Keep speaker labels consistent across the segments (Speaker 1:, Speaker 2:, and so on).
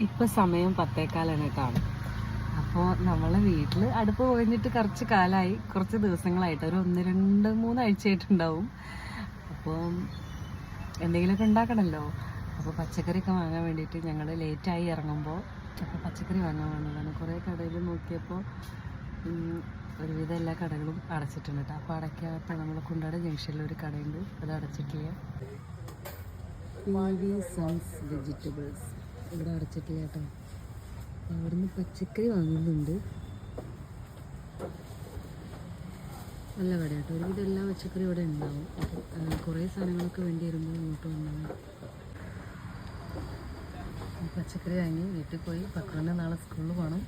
Speaker 1: ഇപ്പം സമയം 10:15 കേട്ടോ. അപ്പോൾ നമ്മളെ വീട്ടിൽ അടുപ്പ് കഴിഞ്ഞിട്ട് കുറച്ച് കാലമായി, കുറച്ച് ദിവസങ്ങളായിട്ട്, ഒരു 1-2-3 ആഴ്ചയായിട്ടുണ്ടാവും. അപ്പോൾ എന്തെങ്കിലുമൊക്കെ ഉണ്ടാക്കണമല്ലോ. അപ്പോൾ പച്ചക്കറിയൊക്കെ വാങ്ങാൻ വേണ്ടിയിട്ട് ഞങ്ങൾ ലേറ്റായി ഇറങ്ങുമ്പോൾ അപ്പോൾ പച്ചക്കറി വാങ്ങാൻ വന്നതാണ്. കുറേ കടയിൽ നോക്കിയപ്പോൾ ഒരുവിധം എല്ലാ കടകളും അടച്ചിട്ടുണ്ട് കേട്ടോ. അപ്പോൾ അടയ്ക്കാത്ത നമ്മൾ കുണ്ടാട് ജംഗ്ഷനിൽ ഒരു കടയുണ്ട്, അത് അടച്ചിട്ടില്ല. PV സൺസ് വെജിറ്റബിൾസ് ഇവിടെ അടച്ചിട്ടില്ല കേട്ടോ. അവിടുന്ന് പച്ചക്കറി വാങ്ങുന്നുണ്ട്. നല്ല കട കേട്ടോ. ഒരുവിധം എല്ലാ പച്ചക്കറി ഇവിടെ ഉണ്ടാവും. അപ്പോൾ കുറേ സാധനങ്ങളൊക്കെ വേണ്ടി വരുമ്പോൾ ഇങ്ങോട്ട് വന്നാണ്. പച്ചക്കറി വാങ്ങി വീട്ടിൽ പോയി. പക്രുവിന് നാളെ സ്കൂളിൽ പോകണം.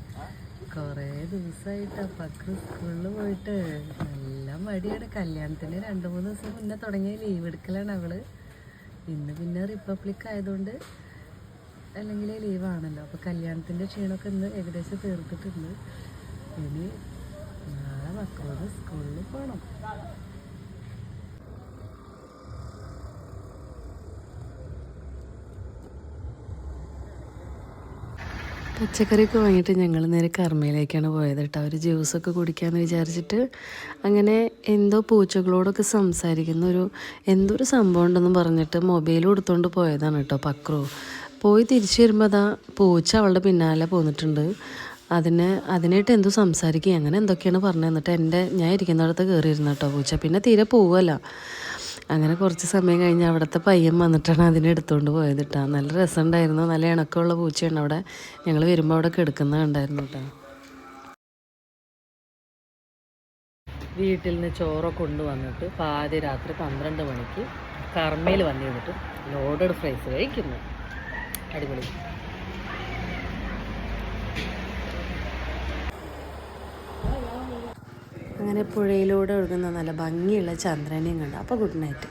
Speaker 1: കുറേ ദിവസമായിട്ടാണ് പക്രു സ്കൂളിൽ പോയിട്ട്. നല്ല മടിയാണ്. കല്യാണത്തിന് 2-3 ദിവസം മുന്നേ തുടങ്ങിയ ലീവ് എടുക്കലാണ് അവള്. ഇന്ന് പിന്നെ റിപ്പബ്ലിക് ആയതുകൊണ്ട് അല്ലെങ്കിൽ ലീവാണല്ലോ. അപ്പോൾ കല്യാണത്തിൻ്റെ ക്ഷീണമൊക്കെ ഇന്ന് ഏകദേശം തീർത്തിട്ടുണ്ട്. ഇനി നാളെ മക്കളോട് സ്കൂളിൽ പോകണം. പച്ചക്കറിയൊക്കെ വാങ്ങിയിട്ട് ഞങ്ങൾ നേരെ കർമ്മയിലേക്കാണ് പോയത് കേട്ടോ. ഒരു ജ്യൂസൊക്കെ കുടിക്കാമെന്ന് വിചാരിച്ചിട്ട്. അങ്ങനെ എന്തോ പൂച്ചകളോടൊക്കെ സംസാരിക്കുന്ന എന്തോ ഒരു സംഭവം ഉണ്ടെന്ന് പറഞ്ഞിട്ട് മൊബൈൽ കൊടുത്തുകൊണ്ട് പോയതാണ് കേട്ടോ പക്രു. പോയി തിരിച്ചു വരുമ്പോൾ അതാ പൂച്ച അവളുടെ പിന്നാലെ പോന്നിട്ടുണ്ട്. അതിനായിട്ട് എന്തോ സംസാരിക്കുക, അങ്ങനെ എന്തൊക്കെയാണ് പറഞ്ഞു തന്നിട്ട് ഞാൻ ഇരിക്കുന്നിടത്ത് കയറിയിരുന്നു കേട്ടോ പൂച്ച. പിന്നെ തീരെ പോവുമല്ല. അങ്ങനെ കുറച്ച് സമയം കഴിഞ്ഞ് അവിടുത്തെ പയ്യൻ വന്നിട്ടാണ് അതിനെ എടുത്തുകൊണ്ട് പോയത് കേട്ടോ. നല്ല രസമുണ്ടായിരുന്നു. നല്ല ഇണക്കമുള്ള പൂച്ചയാണ് അവിടെ. ഞങ്ങൾ വരുമ്പോൾ അവിടെ കിടക്കുന്നത് കണ്ടായിരുന്നു കേട്ടോ. വീട്ടിൽ നിന്ന് ചോറൊക്കെ കൊണ്ടുവന്നിട്ട് പാതി രാത്രി 12 മണിക്ക് കർമ്മയിൽ വന്നിരുന്നിട്ട് ലോഡഡ് ഫ്രൈസ് കഴിക്കുന്നു. അടിപൊളി. അങ്ങനെ പുഴയിലൂടെ ഒഴുകുന്ന നല്ല ഭംഗിയുള്ള ചന്ദ്രനെയും കണ്ടു. അപ്പോൾ ഗുഡ് നൈറ്റ്.